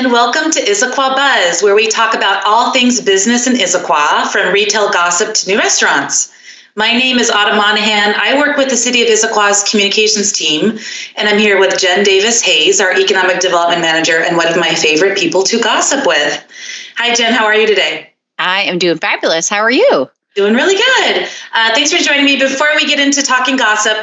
and welcome to Issaquah Buzz, where we talk about all things business in Issaquah, from retail gossip to new restaurants. My name is Monahan. I work with the City of Issaquah's communications team, and I'm here with Jen Davis-Hayes, our Economic Development Manager, and one of my favorite people to gossip with. Hi, Jen. How are you today? I am doing fabulous. How are you? Doing really good. Thanks for joining me. Before we get into talking gossip,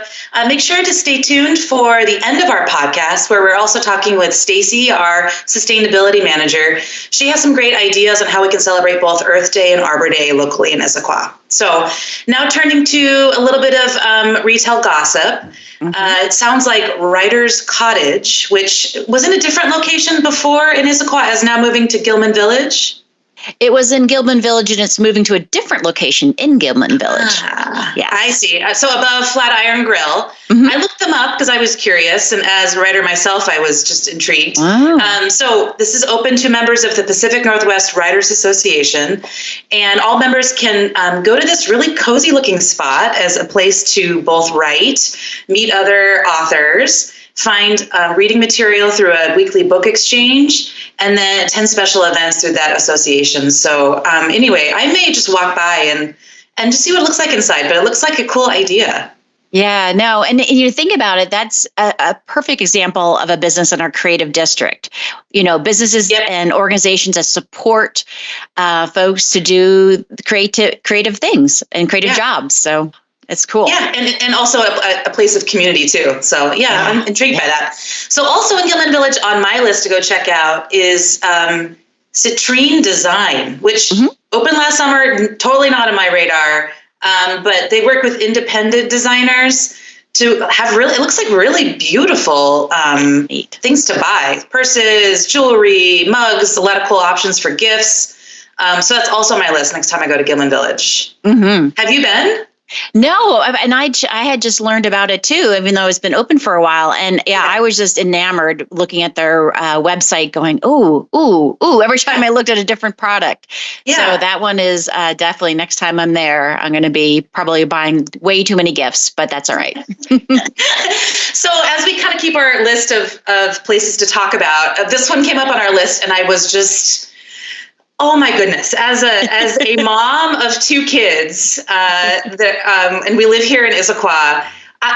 make sure to stay tuned for the end of our podcast, where we're also talking with Stacy, our sustainability manager. She has some great ideas on how we can celebrate both Earth Day and Arbor Day locally in Issaquah. So now turning to a little bit of retail gossip. It sounds like Ryder's Cottage, which was in a different location before in Issaquah, is now moving to Gilman Village. It was in Gilman Village, and it's moving to a different location in Gilman Village. Yeah, I see. So above Flatiron Grill. I looked them up because I was curious, and as a writer myself, I was just intrigued. So this is open to members of the Pacific Northwest Writers Association, and all members can go to this really cozy-looking spot as a place to both write, meet other authors, find reading material through a weekly book exchange, and then attend special events through that association. So anyway, I may just walk by and just see what it looks like inside, but it looks like a cool idea. Yeah, no, and you think about it, that's a perfect example of a business in our creative district. You know, businesses and organizations that support folks to do creative things and creative jobs. So it's cool. Yeah, and also a place of community too. So I'm intrigued by that. So also in Gilman Village on my list to go check out is Citrine Design, which opened last summer, totally not on my radar, but they work with independent designers to have it looks like really beautiful things to buy. Purses, jewelry, mugs, a lot of cool options for gifts. So that's also on my list next time I go to Gilman Village. Have you been? No, and I had just learned about it too, even though it's been open for a while. And I was just enamored looking at their website going, ooh, every time I looked at a different product. So that one is definitely, next time I'm there, I'm going to be probably buying way too many gifts, but that's all right. So as we kind of keep our list of places to talk about, this one came up on our list and I was just... oh my goodness! As a mom of two kids, and we live here in Issaquah,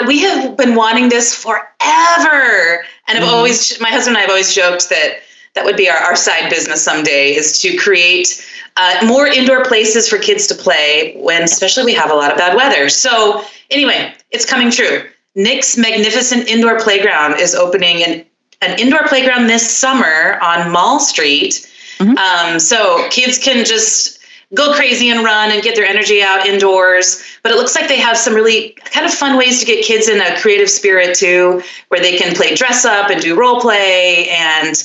we have been wanting this forever. And my husband and I have always joked that would be our side business someday, is to create more indoor places for kids to play when, especially, we have a lot of bad weather. So anyway, it's coming true. Nick's Magnificent Indoor Playground is opening an indoor playground this summer on Mall Street. So kids can just go crazy and run and get their energy out indoors. But it looks like they have some really kind of fun ways to get kids in a creative spirit too, where they can play dress up and do role play. And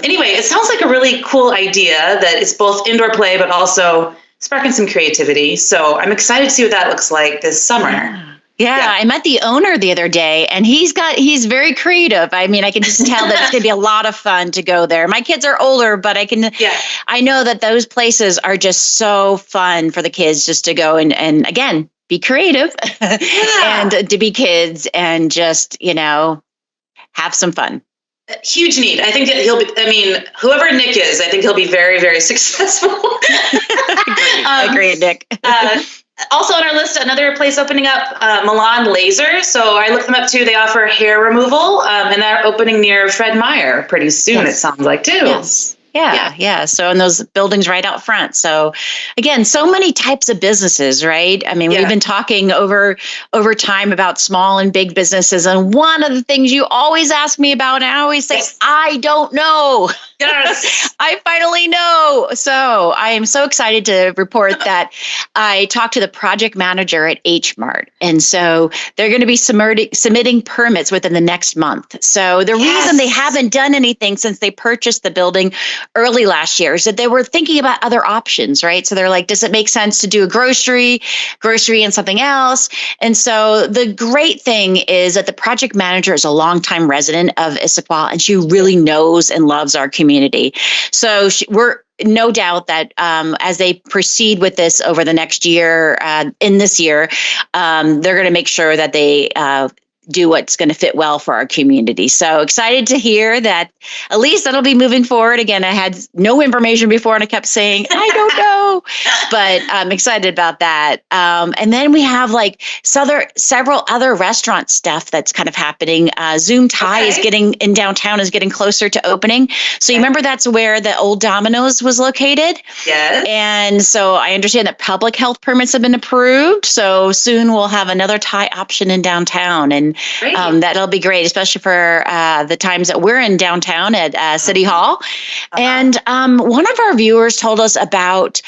anyway, it sounds like a really cool idea that it's both indoor play, but also sparking some creativity. So I'm excited to see what that looks like this summer. Yeah, I met the owner the other day, and he's very creative. I mean, I can just tell that it's going to be a lot of fun to go there. My kids are older, but I know that those places are just so fun for the kids just to go and again, be creative and to be kids and just, have some fun. Huge need. I think that whoever Nick is, I think he'll be very, very successful. Agreed, Nick. Also on our list, another place opening up, Monahan Laser. So I looked them up too. They offer hair removal, and they're opening near Fred Meyer pretty soon, it sounds like too. Yes. Yeah. So in those buildings right out front. So again, so many types of businesses, right? I mean, we've been talking over time about small and big businesses. And one of the things you always ask me about, and I always say, I don't know. Yes. I finally know. So I am so excited to report that I talked to the project manager at H Mart. And so they're going to be submitting permits within the next month. So the reason they haven't done anything since they purchased the building early last year is that they were thinking about other options, right? So they're like, does it make sense to do a grocery and something else? And so the great thing is that the project manager is a longtime resident of Issaquah, and she really knows and loves our community. So we're no doubt that as they proceed with this over the next year, in this year, they're going to make sure that they do what's going to fit well for our community. So excited to hear that at least that'll be moving forward. Again, I had no information before and I kept saying, I don't know, but I'm excited about that. And then we have like several other restaurant stuff that's kind of happening. Zoom Thai is in downtown is getting closer to opening. So you remember that's where the old Domino's was located? Yes. And so I understand that public health permits have been approved. So soon we'll have another Thai option in downtown. And that'll be great, especially for the times that we're in downtown at City Hall. And one of our viewers told us about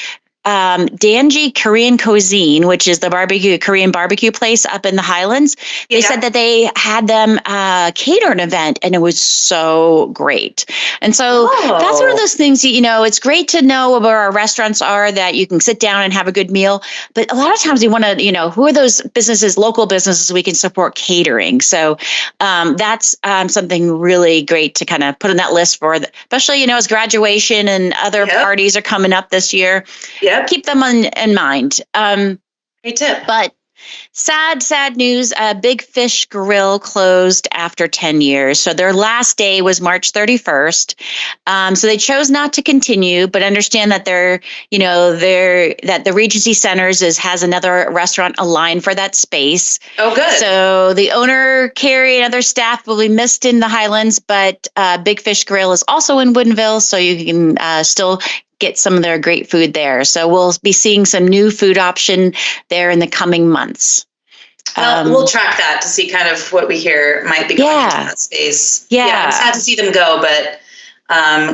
Danji Korean Cuisine, which is the Korean barbecue place up in the Highlands. They said that they had them cater an event, and it was so great. And so that's one of those things, it's great to know where our restaurants are, that you can sit down and have a good meal. But a lot of times we want to, who are those businesses, local businesses we can support catering. So that's something really great to kind of put on that list for, especially, as graduation and other parties are coming up this year. Keep them in mind. Great tip. But sad news. Big Fish Grill closed after 10 years. So their last day was March 31st. So they chose not to continue, but understand that that the Regency Centers has another restaurant aligned for that space. Oh, good. So the owner, Carrie, and other staff will be missed in the Highlands, but Big Fish Grill is also in Woodinville, so you can still get some of their great food there. So we'll be seeing some new food option there in the coming months. We'll track that to see kind of what we hear might be going into that space. I'm sad to see them go, but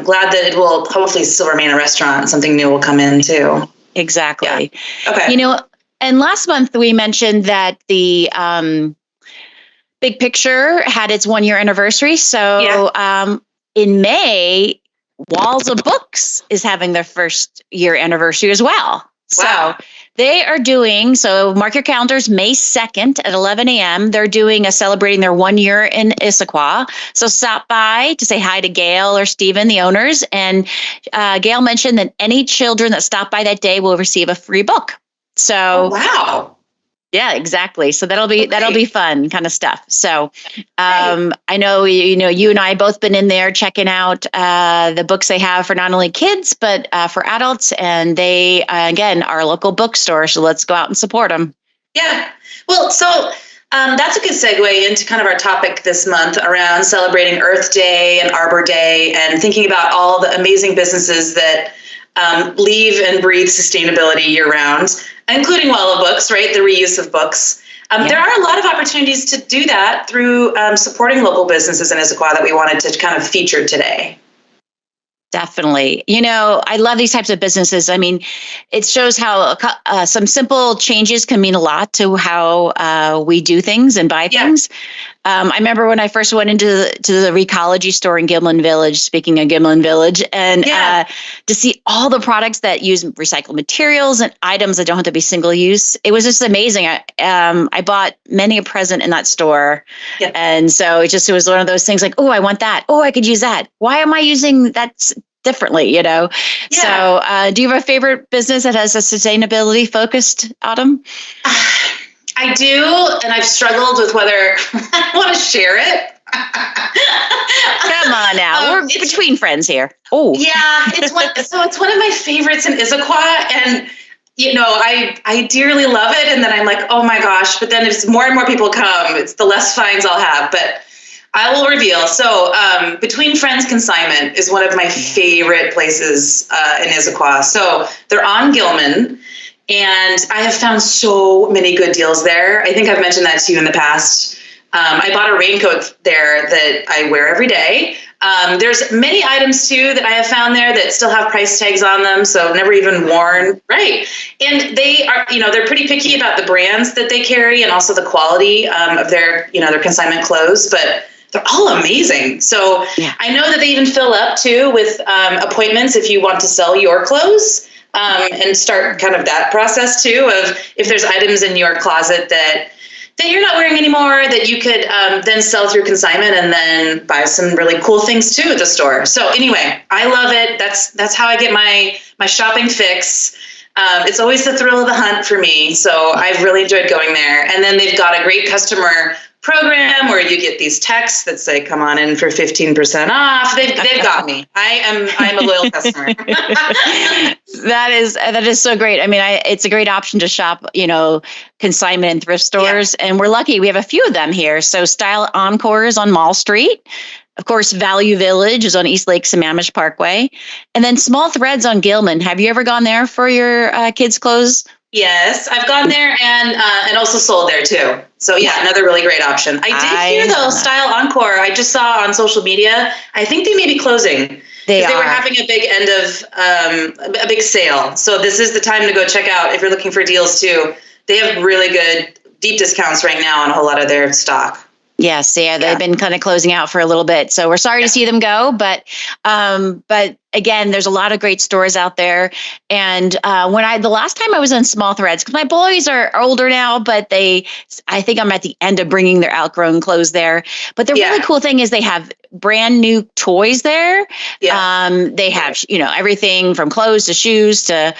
glad that it will hopefully still remain a restaurant. Something new will come in too. Exactly. Yeah. Okay. And last month we mentioned that the Big Picture had its 1-year anniversary. So in May, Walls of Books is having their first year anniversary as well. Wow. So they are doing, mark your calendars, May 2nd at 11 a.m. They're doing celebrating their 1 year in Issaquah. So stop by to say hi to Gail or Stephen, the owners. And Gail mentioned that any children that stop by that day will receive a free book. So wow. Yeah, exactly. So that'll be fun kind of stuff. So I know you and I both been in there checking out the books they have for not only kids but for adults, and they again are a local bookstore. So let's go out and support them. Yeah. Well, so that's a good segue into kind of our topic this month around celebrating Earth Day and Arbor Day, and thinking about all the amazing businesses that leave and breathe sustainability year round, including Wall of Books, right? The reuse of books. There are a lot of opportunities to do that through supporting local businesses in Issaquah that we wanted to kind of feature today. Definitely. I love these types of businesses. I mean, it shows how some simple changes can mean a lot to how we do things and buy things. I remember when I first went into the Recology store in Gimlin Village, speaking of Gimlin Village, and to see all the products that use recycled materials and items that don't have to be single use. It was just amazing. I bought many a present in that store. Yeah. And so it was one of those things like, oh, I want that. Oh, I could use that. Why am I using that differently, Yeah. So do you have a favorite business that has a sustainability focused, Autumn? I do, and I've struggled with whether I want to share it. Come on now, we're between friends here. Oh, yeah, it's one of my favorites in Issaquah, and I dearly love it. And then I'm like, oh my gosh! But then as more and more people come, it's the less fines I'll have. But I will reveal. So Between Friends Consignment is one of my favorite places in Issaquah. So they're on Gilman. And I have found so many good deals there. I think I've mentioned that to you in the past. I bought a raincoat there that I wear every day. There's many items too that I have found there that still have price tags on them, so never even worn. Right. And they are, they're pretty picky about the brands that they carry and also the quality of their consignment clothes, but they're all amazing. So I know that they even fill up too with appointments if you want to sell your clothes. And start kind of that process too of if there's items in your closet that you're not wearing anymore that you could then sell through consignment and then buy some really cool things too at the store. So anyway, I love it. That's how I get my shopping fix. It's always the thrill of the hunt for me. So I've really enjoyed going there. And then they've got a great customer program where you get these texts that say, come on in for 15% off. They've got me. I'm a loyal customer. That is so great. I mean, it's a great option to shop, consignment and thrift stores. Yeah. And we're lucky. We have a few of them here. So Style Encore is on Mall Street. Of course, Value Village is on East Lake Sammamish Parkway. And then Small Threads on Gilman. Have you ever gone there for your kids' clothes? Yes, I've gone there and also sold there too. So yeah, another really great option. I did hear though, Style Encore, I just saw on social media, I think they may be closing. They were having a big end of a big sale. So this is the time to go check out if you're looking for deals too. They have really good deep discounts right now on a whole lot of their stock. Yes, they've been kind of closing out for a little bit. So we're sorry to see them go, but again, there's a lot of great stores out there. And the last time I was on Small Threads, because my boys are older now, but I think I'm at the end of bringing their outgrown clothes there. But the really cool thing is they have brand new toys there. Yeah. They have, everything from clothes to shoes to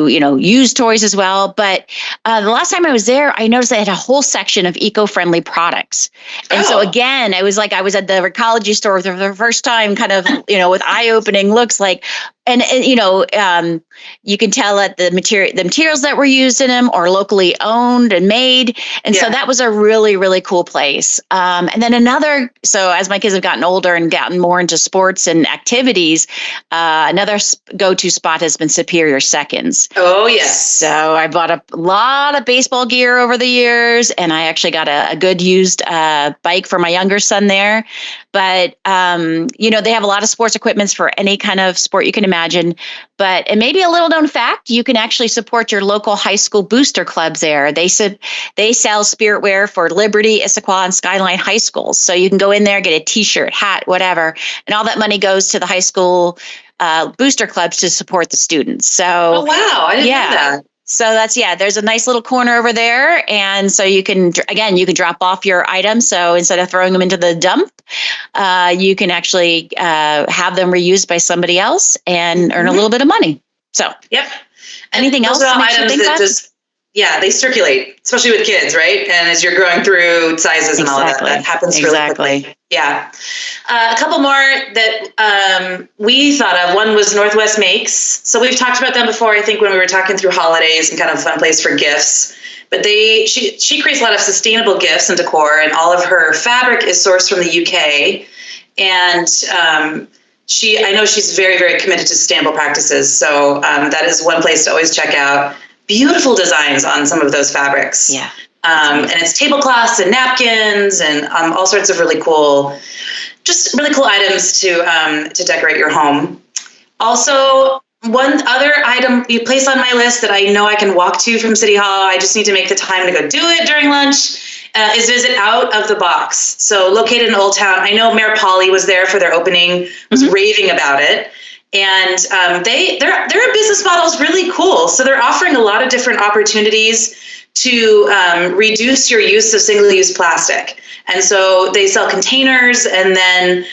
used toys as well. But the last time I was there, I noticed they had a whole section of eco-friendly products. And so again, I was at the Recology store for the first time, kind of, with eye-opening looks like, and you can tell that the materials that were used in them are locally owned and made. And so that was a really, really cool place. And then so as my kids have gotten older and gotten more into sports and activities, another go-to spot has been Superior Seconds. Oh, yes. So I bought a lot of baseball gear over the years, and I actually got a good used bike for my younger son there. But, they have a lot of sports equipments for any kind of sport you can imagine. But, and maybe a little known fact, you can actually support your local high school booster clubs there. They sell spirit wear for Liberty, Issaquah, and Skyline high schools. So you can go in there, get a t-shirt, hat, whatever. And all that money goes to the high school booster clubs to support the students. So, oh, wow. I didn't know that. So there's a nice little corner over there. And so you can drop off your items. So instead of throwing them into the dump, you can actually have them reused by somebody else and earn a little bit of money. So, yep. Anything else that makes you think that? They circulate, especially with kids, right? And as you're going through sizes and all of that happens really quickly. Yeah. A couple more that we thought of. One was Northwest Makes. So we've talked about them before, I think, when we were talking through holidays and kind of a fun place for gifts. But she creates a lot of sustainable gifts and decor, and all of her fabric is sourced from the UK. And I know she's very, very committed to sustainable practices. So that is one place to always check out. Beautiful designs on some of those fabrics. Yeah. And it's tablecloths and napkins and all sorts of really cool items to decorate your home. Also, one other item you place on my list that I know I can walk to from City Hall, I just need to make the time to go do it during lunch, is visit Out of the Box. So located in Old Town. I know Mayor Polly was there for their opening, was raving about it. And their business model is really cool. So they're offering a lot of different opportunities to reduce your use of single-use plastic. And so they sell containers and then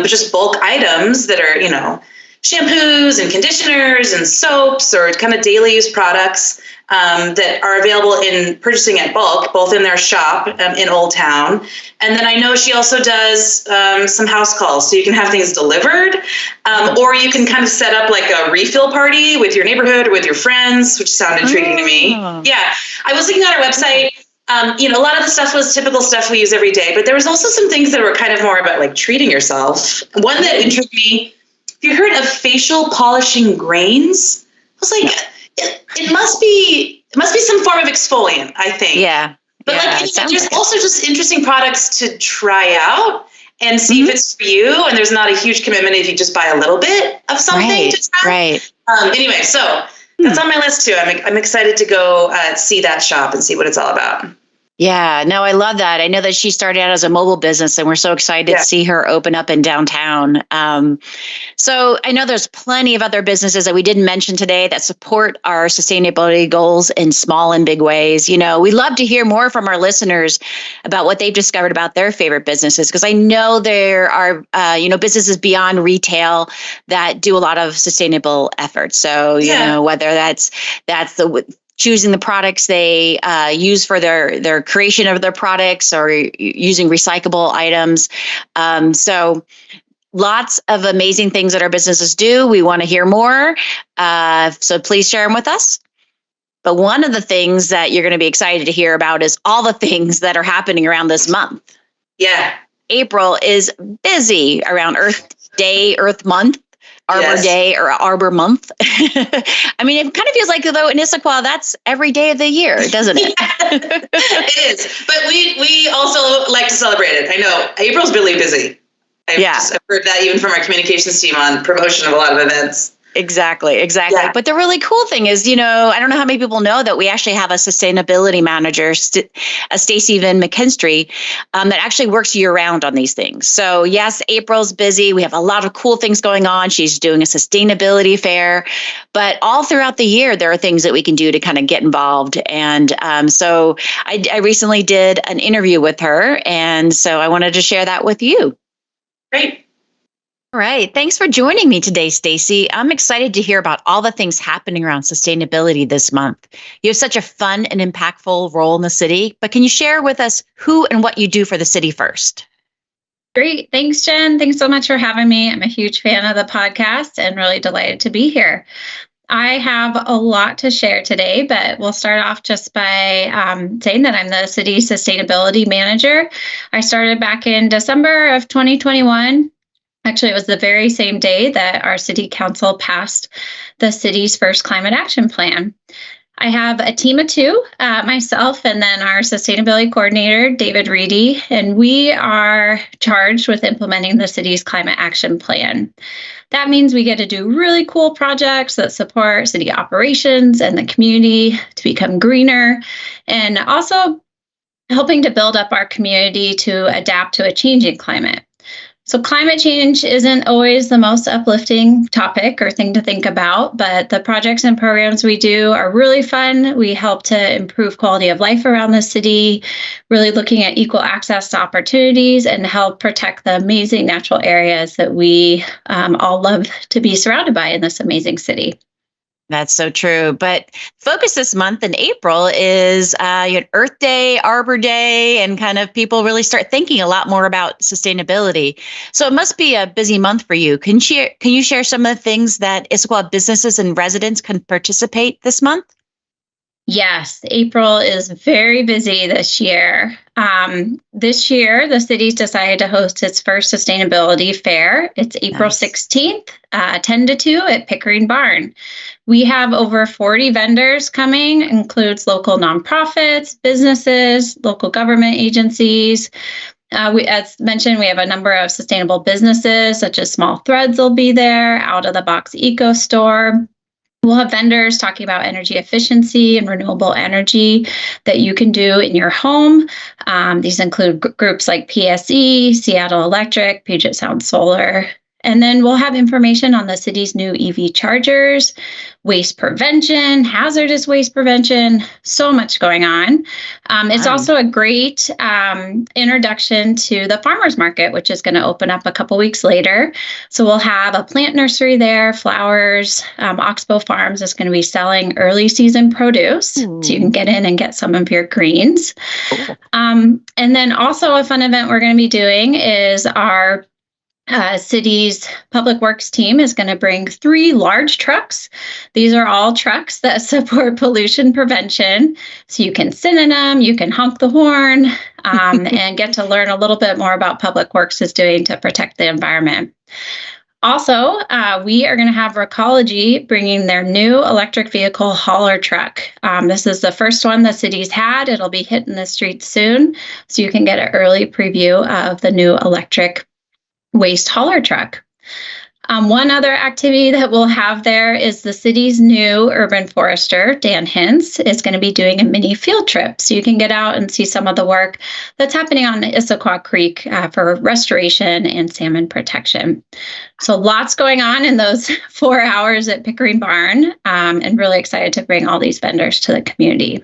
just bulk items that are, shampoos and conditioners and soaps or kind of daily use products that are available in purchasing at bulk, both in their shop in Old Town. And then I know she also does some house calls, so you can have things delivered, or you can kind of set up like a refill party with your neighborhood or with your friends, which sounded intriguing to me. Yeah, I was looking at our website. A lot of the stuff was typical stuff we use every day, but there was also some things that were kind of more about like treating yourself. One that intrigued me, have you heard of facial polishing grains? I was like, it must be some form of exfoliant, I think. Yeah. But there's also just interesting products to try out and see if it's for you. And there's not a huge commitment if you just buy a little bit of something to try. Right. Anyway, so that's on my list too. I'm excited to go see that shop and see what it's all about. Yeah, no, I love that. I know that she started out as a mobile business, and we're so excited to see her open up in downtown. So I know there's plenty of other businesses that we didn't mention today that support our sustainability goals in small and big ways. We love to hear more from our listeners about what they've discovered about their favorite businesses, because I know there are, businesses beyond retail that do a lot of sustainable efforts. So, whether that's the choosing the products they use for their creation of their products, or using recyclable items. So lots of amazing things that our businesses do. We want to hear more. So please share them with us. But one of the things that you're going to be excited to hear about is all the things that are happening around this month. Yeah. April is busy around Earth Day, Earth Month. Arbor Day or Arbor Month. I mean, it kind of feels like, though, in Issaquah, that's every day of the year, doesn't it? It is. But we also like to celebrate it. I know April's really busy. I've heard that even from our communications team on promotion of a lot of events. Exactly. Yeah. But the really cool thing is, I don't know how many people know that we actually have a sustainability manager, Stacy Van McKinstry, that actually works year round on these things. So yes, April's busy. We have a lot of cool things going on. She's doing a sustainability fair, but all throughout the year, there are things that we can do to kind of get involved. And so I recently did an interview with her. And so I wanted to share that with you. Great. All right. Thanks for joining me today, Stacy. I'm excited to hear about all the things happening around sustainability this month. You have such a fun and impactful role in the city, but can you share with us who and what you do for the city first? Great. Thanks, Jen. Thanks so much for having me. I'm a huge fan of the podcast and really delighted to be here. I have a lot to share today, but we'll start off just by saying that I'm the city sustainability manager. I started back in December of 2021. Actually, it was the very same day that our city council passed the city's first climate action plan. I have a team of two, myself and then our sustainability coordinator, David Reedy, and we are charged with implementing the city's climate action plan. That means we get to do really cool projects that support city operations and the community to become greener, and also helping to build up our community to adapt to a changing climate. So climate change isn't always the most uplifting topic or thing to think about, but the projects and programs we do are really fun. We help to improve quality of life around the city, really looking at equal access to opportunities and help protect the amazing natural areas that we all love to be surrounded by in this amazing city. That's so true. But focus this month in April is Earth Day, Arbor Day, and kind of people really start thinking a lot more about sustainability. So it must be a busy month for you. Can you share some of the things that Issaquah businesses and residents can participate this month? Yes, April is very busy this year. This year, the city's decided to host its first sustainability fair. It's April 16th, 10 to 2 at Pickering Barn. We have over 40 vendors coming, includes local nonprofits, businesses, local government agencies. As mentioned, we have a number of sustainable businesses, such as Small Threads will be there, Out of the Box Eco Store. We'll have vendors talking about energy efficiency and renewable energy that you can do in your home. These include groups like PSE, Seattle Electric, Puget Sound Solar. And then we'll have information on the city's new EV chargers, waste prevention, hazardous waste prevention, so much going on. It's also a great introduction to the farmers market, which is going to open up a couple weeks later. So we'll have a plant nursery there, flowers. Oxbow Farms is going to be selling early season produce, so you can get in and get some of your greens. Cool. And then also a fun event we're going to be doing is our city's public works team is going to bring 3 large trucks. These are all trucks that support pollution prevention. So you can sit in them, you can honk the horn, and get to learn a little bit more about public works is doing to protect the environment. Also, we are going to have Recology bringing their new electric vehicle hauler truck. This is the first one the city's had. It'll be hitting the streets soon, so you can get an early preview of the new electric waste hauler truck. One other activity that we'll have there is the city's new urban forester, Dan Hintz, is going to be doing a mini field trip. So you can get out and see some of the work that's happening on Issaquah Creek for restoration and salmon protection. So lots going on in those 4 hours at Pickering Barn, and really excited to bring all these vendors to the community.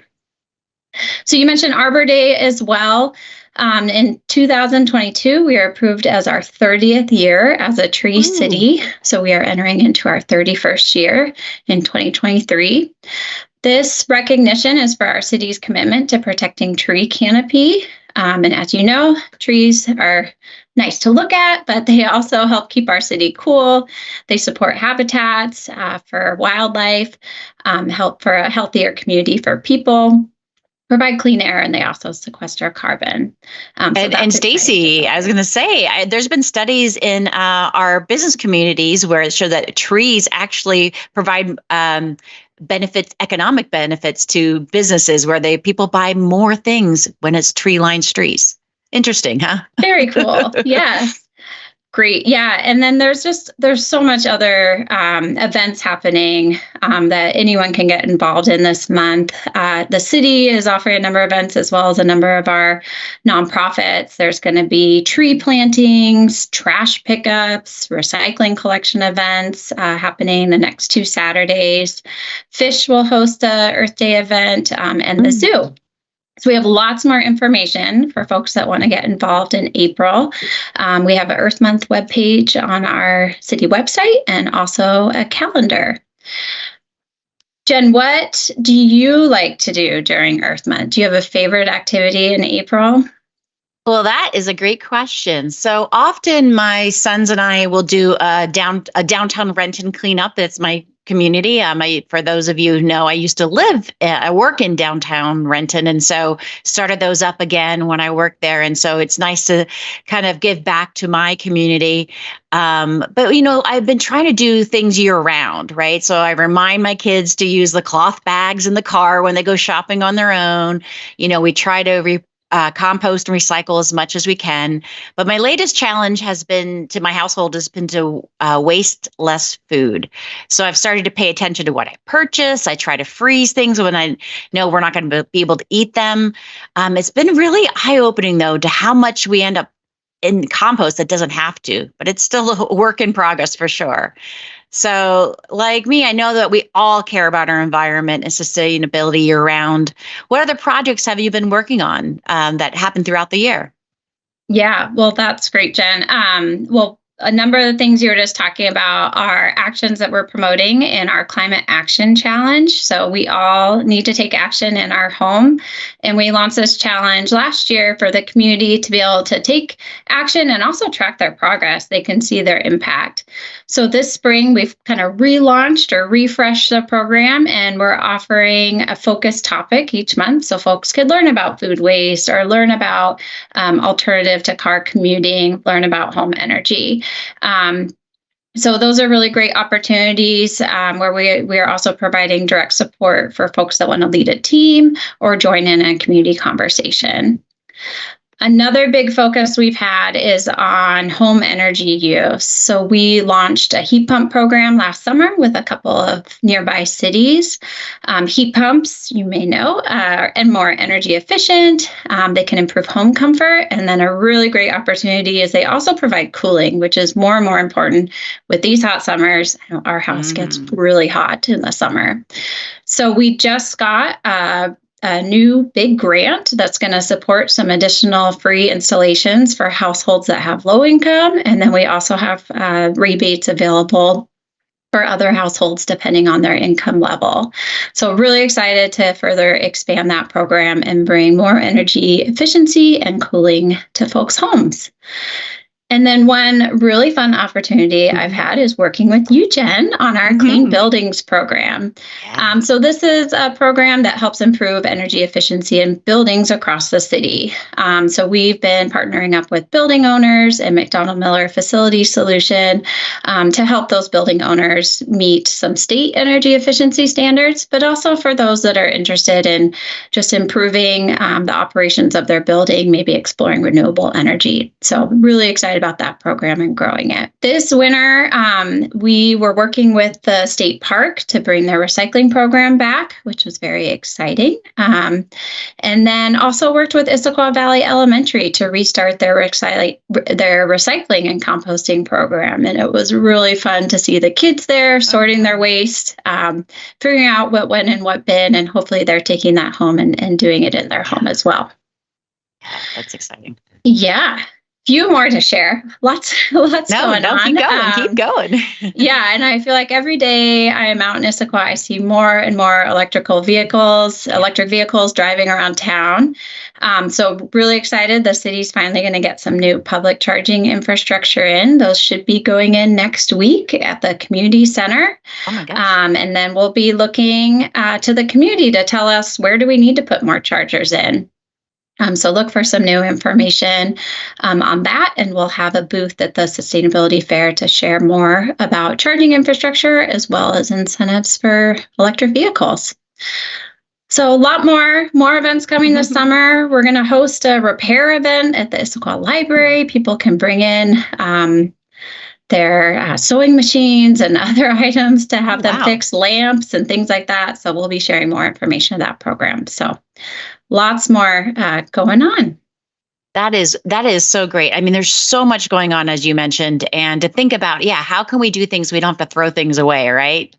So you mentioned Arbor Day as well. In 2022, we are approved as our 30th year as a tree city. So we are entering into our 31st year in 2023. This recognition is for our city's commitment to protecting tree canopy. And as you know, trees are nice to look at, but they also help keep our city cool. They support habitats for wildlife, help for a healthier community for people, provide clean air, and they also sequester carbon. And Stacy, I was going to say, there's been studies in our business communities where it show that trees actually provide benefits, economic benefits to businesses, where people buy more things when it's tree-lined streets. Interesting, huh? Very cool. Yes. Great. Yeah. And then there's so much other events happening that anyone can get involved in this month. The city is offering a number of events, as well as a number of our nonprofits. There's going to be tree plantings, trash pickups, recycling collection events happening the next 2 Saturdays. Fish will host a Earth Day event, and the zoo. So we have lots more information for folks that want to get involved in April. We have an Earth Month webpage on our city website, and also a calendar. Jen, what do you like to do during Earth Month? Do you have a favorite activity in April? Well, that is a great question. So often my sons and I will do a downtown Renton cleanup. That's my community. For those of you who know, I used to work in downtown Renton, and so started those up again when I worked there. And so it's nice to kind of give back to my community. But, I've been trying to do things year round, right? So I remind my kids to use the cloth bags in the car when they go shopping on their own. We try to compost and recycle as much as we can. But my latest challenge to my household has been to waste less food. So I've started to pay attention to what I purchase. I try to freeze things when I know we're not going to be able to eat them. It's been really eye-opening, though, to how much we end up in compost that doesn't have to, but it's still a work in progress for sure. So like me, I know that we all care about our environment and sustainability year round. What other projects have you been working on that happened throughout the year? Yeah, well, that's great, Jen. A number of the things you were just talking about are actions that we're promoting in our Climate Action Challenge. So we all need to take action in our home. And we launched this challenge last year for the community to be able to take action and also track their progress. They can see their impact. So this spring, we've kind of relaunched or refreshed the program, and we're offering a focused topic each month. So folks could learn about food waste, or learn about alternative to car commuting, learn about home energy. So those are really great opportunities where we are also providing direct support for folks that want to lead a team or join in a community conversation. Another big focus we've had is on home energy use. So we launched a heat pump program last summer with a couple of nearby cities. Heat pumps, you may know, are more energy efficient. They can improve home comfort. And then a really great opportunity is they also provide cooling, which is more and more important with these hot summers. Our house gets really hot in the summer. So we just got a new big grant that's going to support some additional free installations for households that have low income. And then we also have rebates available for other households depending on their income level. So really excited to further expand that program and bring more energy efficiency and cooling to folks' homes. And then one really fun opportunity I've had is working with you, Jen, on our Clean Buildings program. Yeah. So this is a program that helps improve energy efficiency in buildings across the city. So we've been partnering up with building owners and McDonald Miller Facility Solution to help those building owners meet some state energy efficiency standards, but also for those that are interested in just improving the operations of their building, maybe exploring renewable energy. So really excited excited about that program and growing it. This winter, we were working with the state park to bring their recycling program back, which was very exciting. And then also worked with Issaquah Valley Elementary to restart their recycling and composting program. And it was really fun to see the kids there sorting their waste, figuring out what went in what bin, and hopefully they're taking that home and doing it in their home as well. That's exciting. Yeah. Few more to share. Lots going on. Keep going. Yeah. And I feel like every day I am out in Issaquah, I see more and more electric vehicles driving around town. So really excited. The city's finally going to get some new public charging infrastructure in. Those should be going in next week at the community center. Oh my gosh. And then we'll be looking to the community to tell us where do we need to put more chargers in. So look for some new information on that, and we'll have a booth at the Sustainability Fair to share more about charging infrastructure as well as incentives for electric vehicles. So a lot more events coming this summer. We're going to host a repair event at the Issaquah Library. People can bring in their sewing machines and other items to have them fix lamps and things like that. So we'll be sharing more information of that program. So lots more going on. That is so great. I mean, there's so much going on, as you mentioned, and to think about, how can we do things? We don't have to throw things away, right?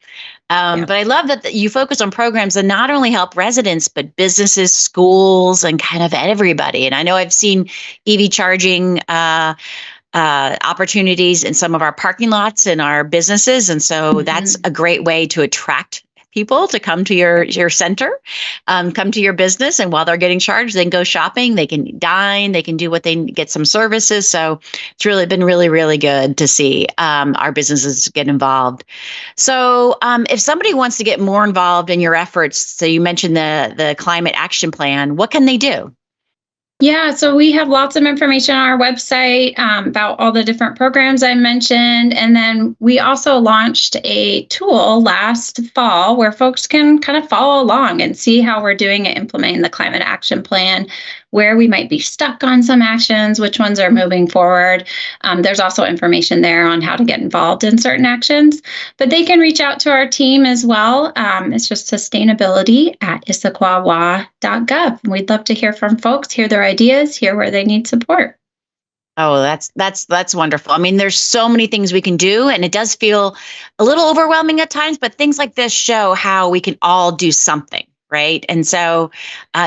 But I love that you focus on programs that not only help residents, but businesses, schools, and kind of everybody. And I know I've seen EV charging opportunities in some of our parking lots in our businesses. And so that's a great way to attract people to come to your center, come to your business. And while they're getting charged, they can go shopping, they can dine, they can do what they get some services. So it's really been really good to see our businesses get involved. So if somebody wants to get more involved in your efforts, so you mentioned the climate action plan, what can they do? Yeah, so we have lots of information on our website about all the different programs I mentioned. And then we also launched a tool last fall where folks can kind of follow along and see how we're doing it, implementing the climate action plan, where we might be stuck on some actions, which ones are moving forward. There's also information there on how to get involved in certain actions, but they can reach out to our team as well. It's just sustainability@issaquahwa.gov. We'd love to hear from folks, hear their ideas, hear where they need support. Oh, that's wonderful. I mean, there's so many things we can do, and it does feel a little overwhelming at times, but things like this show how we can all do something. Right. And so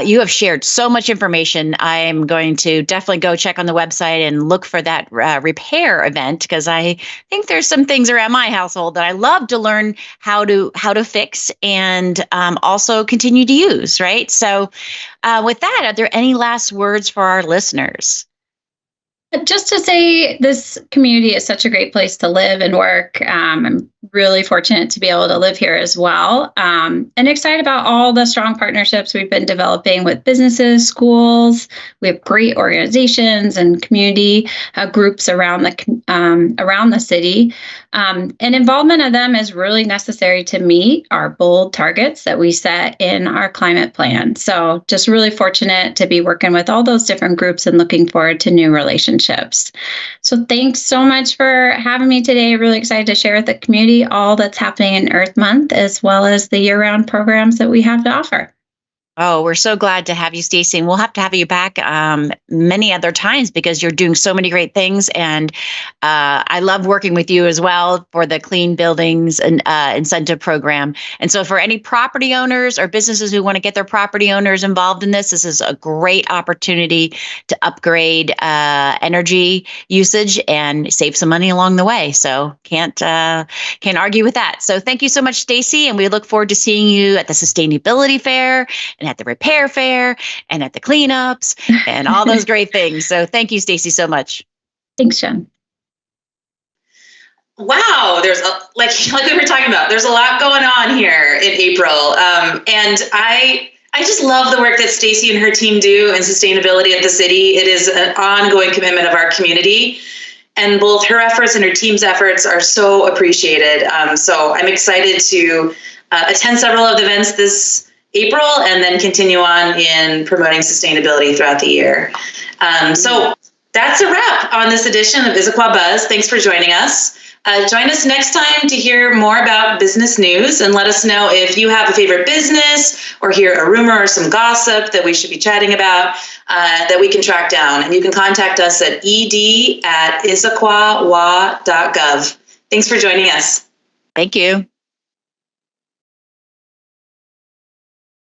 you have shared so much information. I'm going to definitely go check on the website and look for that repair event, because I think there's some things around my household that I love to learn how to fix and also continue to use. Right. So with that, are there any last words for our listeners? Just to say, this community is such a great place to live and work. I'm really fortunate to be able to live here as well, and excited about all the strong partnerships we've been developing with businesses, schools. We have great organizations and community groups around the city, and involvement of them is really necessary to meet our bold targets that we set in our climate plan. So just really fortunate to be working with all those different groups and looking forward to new relationships. So thanks so much for having me today. Really excited to share with the community all that's happening in Earth Month, as well as the year-round programs that we have to offer. Oh, we're so glad to have you, Stacey. And we'll have to have you back many other times, because you're doing so many great things. And I love working with you as well for the Clean Buildings and Incentive Program. And so for any property owners or businesses who want to get their property owners involved in this is a great opportunity to upgrade energy usage and save some money along the way. So can't argue with that. So thank you so much, Stacey. And we look forward to seeing you at the Sustainability Fair and at the Repair Fair and at the cleanups and all those great things. So thank you, Stacey, so much. Thanks, Jen. Wow, there's like we were talking about, there's a lot going on here in April. And I just love the work that Stacey and her team do in sustainability at the city. It is an ongoing commitment of our community, and both her efforts and her team's efforts are so appreciated. So I'm excited to attend several of the events this April and then continue on in promoting sustainability throughout the year. So That's a wrap on this edition of Issaquah Buzz. Thanks for joining us. Join us next time to hear more about business news, and let us know if you have a favorite business or hear a rumor or some gossip that we should be chatting about that we can track down. And you can contact us at ed@issaquahwa.gov. Thanks for joining us. Thank you.